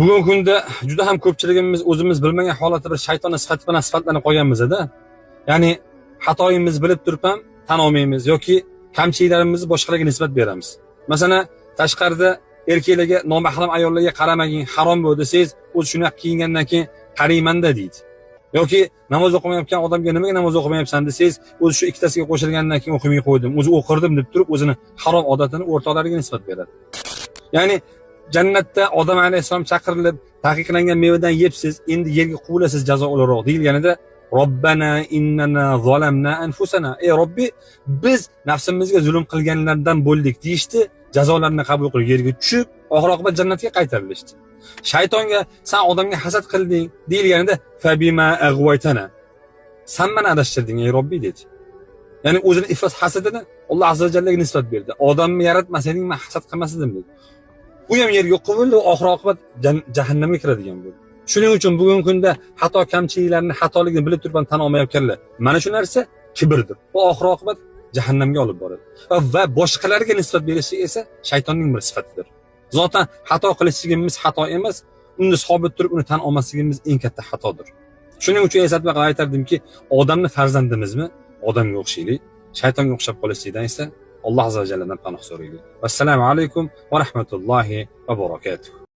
Bugungi kunda juda ham ko'pchiligimiz o'zimiz bilmagan holatda bir shayton sifati bilan sifatlanib qolganmiz-da. Ya'ni xatoyimiz bilib turib ham tan olmaymiz yoki kamchiliklarimizni boshqalarga nisbat beramiz. Masalan, tashqarida erkaklarga, nomahram ayollarga qaramagin, harom bu desangiz, o'zi shunaqa kiyingandan keyin qarayman-da deydi. Yoki namoz o'qimayotgan odamga nimaga namoz o'qimayapsan desangiz, o'zi shu ikkitasiga qo'shilgandan keyin o'qimay qo'ydim, o'zi o'qirdim deb turib, o'zini harom odatini o'rtoqlariga nisbat beradi. Ya'ni jannatda Odam alayhisalom chaqirilib, taqiqlangan mevadan yebsiz, endi yerga quvilasiz jazo o'laroq deyilganida, Robbana innana zolamna anfusana. Ey Robbi, biz nafsimizga zulm qilganlardan bo'ldik deyishdi, jazolarni qabul qilib yerga tushib, oxir-oqibat jannatga qaytarilishdi. Shaytonga sen odamga hasad qilding deyilganida, fabima aghwaytana. Sen meni adashtirding ey Robbi dedi. Ya'ni o'zini iflos hasadini Alloh azza va jallaga nisbat berdi. Odamni yaratmasangiz men hasad qilmas edim dedi. Bu ham yerga quvildi, oxir-oqibat jahannamga kiradigan bo'ldi. Shuning uchun bugungi kunda xato kamchiliklarni, xatoligini bilib turib tan olmayotganlar. Mana shu narsa kibrdir. Bu oxir-oqibat jahannamga olib boradi. Va boshqalarga nisbat berishi esa shaytonning bir sifatidir. Zotan xato qilishligimiz xato emas, unda sobit turib uni tan olmasligimiz eng katta xatodir. Shuning uchun eslatib aytardimki, odamni farzandimizmi? Odamga o'xshaylik, shaytonga o'xshab qolishlikdan esa Alloh azza va jalladan panoh so'raylik. Assalomu alaykum va rahmatullohi va barakatuh.